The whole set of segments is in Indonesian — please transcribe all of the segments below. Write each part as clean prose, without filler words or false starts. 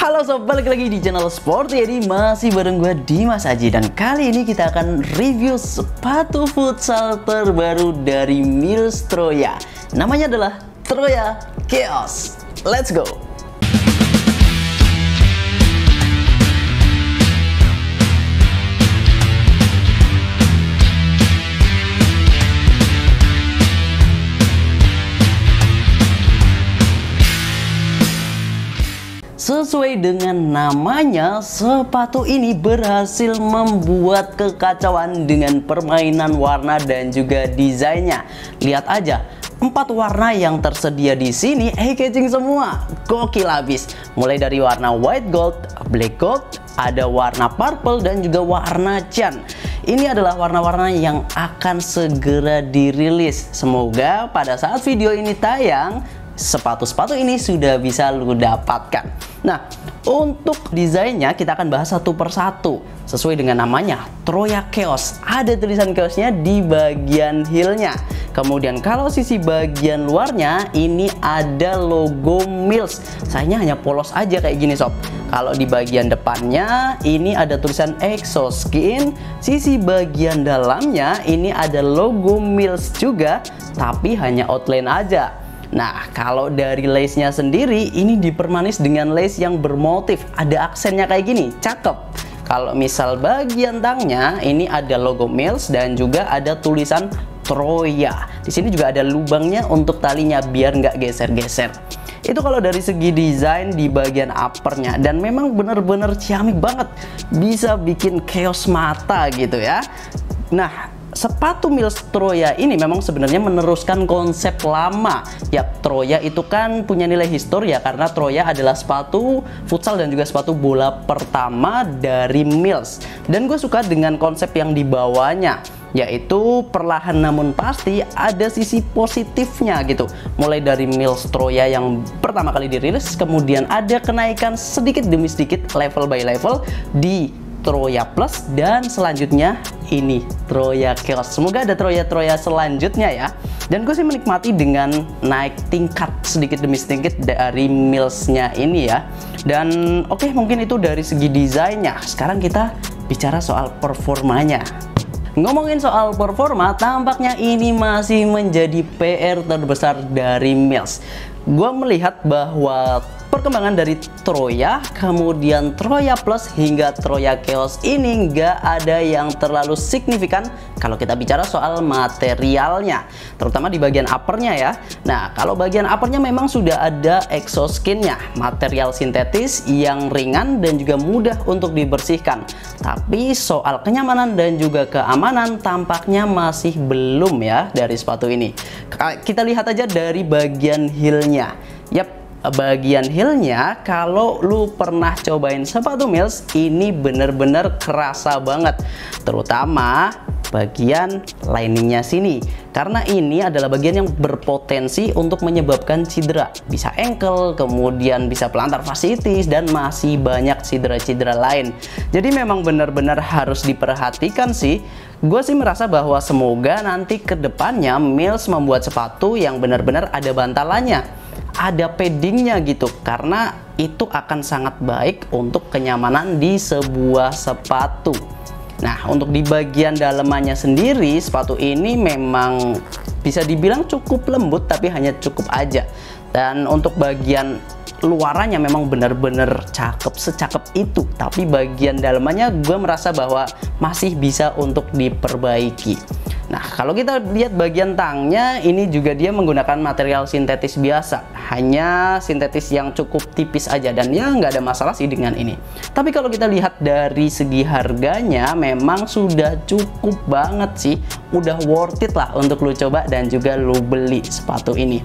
Halo sob, balik lagi di channel Sport Yedi. Masih bareng gue Dimas Aji. Dan kali ini kita akan review sepatu futsal terbaru dari Mills Troya. Namanya adalah Troya Chaos. Let's go. Sesuai dengan namanya, sepatu ini berhasil membuat kekacauan dengan permainan warna dan juga desainnya. Lihat aja, 4 warna yang tersedia di sini eye-catching semua, gokil abis. Mulai dari warna white gold, black gold, ada warna purple dan juga warna cyan. Ini adalah warna-warna yang akan segera dirilis. Semoga pada saat video ini tayang, sepatu-sepatu ini sudah bisa lu dapatkan. Nah, untuk desainnya kita akan bahas satu persatu. Sesuai dengan namanya, Troya Chaos. Ada tulisan Chaosnya di bagian heelnya. Kemudian kalau sisi bagian luarnya, ini ada logo Mills. Sayangnya hanya polos aja kayak gini sob. Kalau di bagian depannya, ini ada tulisan Exoskin. Sisi bagian dalamnya, ini ada logo Mills juga, tapi hanya outline aja. Nah, kalau dari lace-nya sendiri, ini dipermanis dengan lace yang bermotif. Ada aksennya kayak gini, cakep. Kalau misal bagian tangnya, ini ada logo Mills dan juga ada tulisan Troya. Di sini juga ada lubangnya untuk talinya biar nggak geser-geser. Itu kalau dari segi desain di bagian uppernya, dan memang bener-bener ciamik banget. Bisa bikin chaos mata gitu ya. Nah, sepatu Mills Troya ini memang sebenarnya meneruskan konsep lama. Ya, Troya itu kan punya nilai histori ya, karena Troya adalah sepatu futsal dan juga sepatu bola pertama dari Mills. Dan gue suka dengan konsep yang dibawanya, yaitu perlahan namun pasti ada sisi positifnya gitu. Mulai dari Mills Troya yang pertama kali dirilis, kemudian ada kenaikan sedikit demi sedikit, level by level di Troya Plus, dan selanjutnya ini Troya Chaos. Semoga ada Troya selanjutnya ya. Dan gue sih menikmati dengan naik tingkat sedikit demi sedikit dari Mills-nya ini ya. Dan oke, mungkin itu dari segi desainnya. Sekarang kita bicara soal performanya. Ngomongin soal performa, tampaknya ini masih menjadi PR terbesar dari Mills. Gue melihat bahwa perkembangan dari Troya, kemudian Troya Plus hingga Troya Chaos ini nggak ada yang terlalu signifikan kalau kita bicara soal materialnya, terutama di bagian uppernya ya. Nah, kalau bagian uppernya memang sudah ada exoskinnya, material sintetis yang ringan dan juga mudah untuk dibersihkan. Tapi soal kenyamanan dan juga keamanan tampaknya masih belum ya dari sepatu ini. Kita lihat aja dari bagian heelnya. Yap, bagian heelnya kalau lu pernah cobain sepatu Mills, ini bener-bener kerasa banget, terutama bagian liningnya sini, karena ini adalah bagian yang berpotensi untuk menyebabkan cedera, bisa ankle, kemudian bisa plantar fasciitis, dan masih banyak cedera-cedera lain. Jadi memang benar-benar harus diperhatikan sih. Gue sih merasa bahwa semoga nanti kedepannya Mills membuat sepatu yang benar-benar ada bantalannya, ada paddingnya gitu, karena itu akan sangat baik untuk kenyamanan di sebuah sepatu. Nah, untuk di bagian dalamannya sendiri, sepatu ini memang bisa dibilang cukup lembut, tapi hanya cukup aja. Dan untuk bagian luarannya memang benar-benar cakep, secakep itu. Tapi bagian dalamannya gue merasa bahwa masih bisa untuk diperbaiki. Nah, kalau kita lihat bagian tangnya, ini juga dia menggunakan material sintetis biasa, hanya sintetis yang cukup tipis aja, dan ya nggak ada masalah sih dengan ini. Tapi kalau kita lihat dari segi harganya, memang sudah cukup banget sih, udah worth it lah untuk lu coba dan juga lu beli sepatu ini.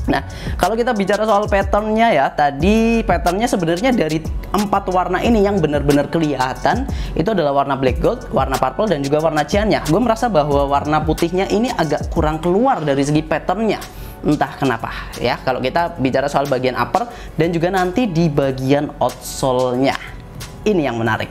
Nah, kalau kita bicara soal patternnya ya, tadi patternnya sebenarnya dari 4 warna ini yang benar-benar kelihatan itu adalah warna black gold, warna purple, dan juga warna cyannya. Gue merasa bahwa warna putihnya ini agak kurang keluar dari segi patternnya, entah kenapa ya. Kalau kita bicara soal bagian upper dan juga nanti di bagian outsole-nya, ini yang menarik.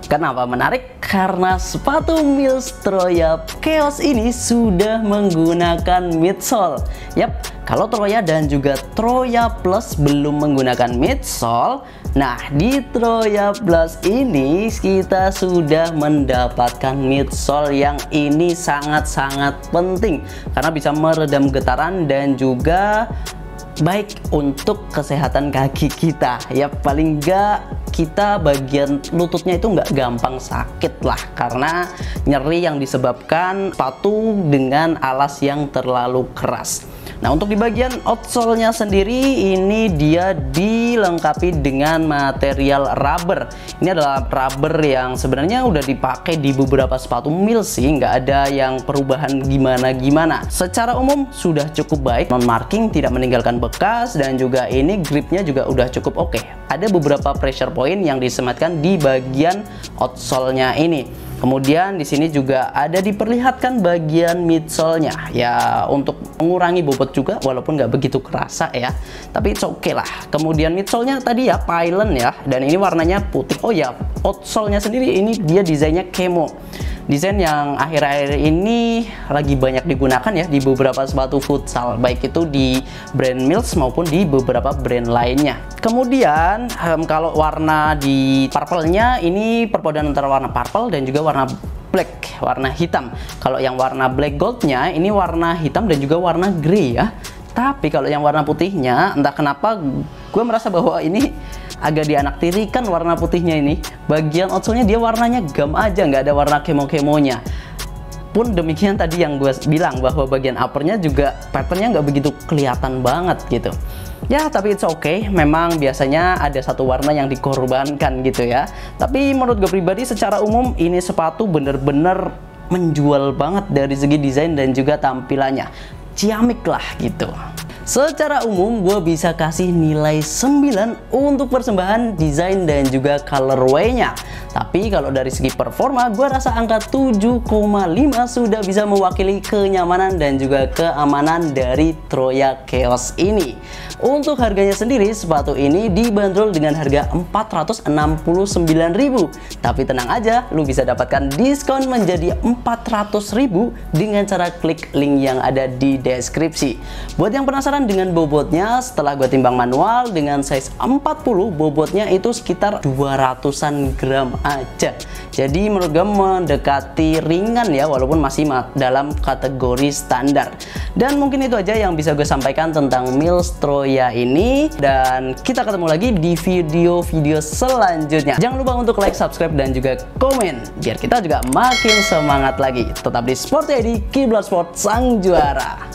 Kenapa menarik? Karena sepatu Mills Troya Chaos ini sudah menggunakan midsole. Yap, kalau Troya dan juga Troya Plus belum menggunakan midsole, nah di Troya Plus ini kita sudah mendapatkan midsole yang ini sangat-sangat penting karena bisa meredam getaran dan juga baik untuk kesehatan kaki kita. Ya paling enggak kita bagian lututnya itu nggak gampang sakit lah karena nyeri yang disebabkan sepatu dengan alas yang terlalu keras. Nah, untuk di bagian outsole-nya sendiri ini dia dilengkapi dengan material rubber. Ini adalah rubber yang sebenarnya udah dipakai di beberapa sepatu Mills sih, nggak ada yang perubahan gimana-gimana. Secara umum sudah cukup baik, non-marking, tidak meninggalkan bekas, dan juga ini gripnya juga udah cukup oke. Ada beberapa pressure point yang disematkan di bagian outsole-nya ini. Kemudian di sini juga ada diperlihatkan bagian midsole-nya ya untuk mengurangi bobot juga walaupun nggak begitu kerasa ya, tapi it's okay lah. Kemudian midsole-nya tadi ya pylon ya, dan ini warnanya putih. Oh ya, outsole-nya sendiri ini dia desainnya camo. Desain yang akhir-akhir ini lagi banyak digunakan ya di beberapa sepatu futsal, baik itu di brand Mills maupun di beberapa brand lainnya. Kemudian kalau warna di purple-nya ini perpaduan antara warna purple dan juga warna black, warna hitam. Kalau yang warna black gold-nya ini warna hitam dan juga warna grey ya. Tapi kalau yang warna putihnya entah kenapa gue merasa bahwa ini agak dianaktirikan warna putihnya ini. Bagian outsole-nya dia warnanya gam aja, nggak ada warna kemo-kemonya. Pun demikian tadi yang gue bilang bahwa bagian uppernya juga patternnya nggak begitu kelihatan banget gitu. Ya tapi it's okay, memang biasanya ada satu warna yang dikorbankan gitu ya. Tapi menurut gue pribadi secara umum ini sepatu bener-bener menjual banget dari segi desain dan juga tampilannya. Ciamik lah gitu. Secara umum gue bisa kasih nilai 9 untuk persembahan desain dan juga colorway-nya. Tapi kalau dari segi performa gue rasa angka 7,5 sudah bisa mewakili kenyamanan dan juga keamanan dari Troya Chaos ini. Untuk harganya sendiri sepatu ini dibanderol dengan harga 469.000. Tapi tenang aja, lu bisa dapatkan diskon menjadi 400.000 dengan cara klik link yang ada di deskripsi. Buat yang penasaran dengan bobotnya, setelah gue timbang manual dengan size 40, bobotnya itu sekitar 200-an gram aja. Jadi menurut gue mendekati ringan ya, walaupun masih dalam kategori standar. Dan mungkin itu aja yang bisa gue sampaikan tentang Mills Troya ini, dan kita ketemu lagi di video-video selanjutnya. Jangan lupa untuk like, subscribe, dan juga komen biar kita juga makin semangat lagi. Tetap di Sport ID, Kiblat Sport sang juara.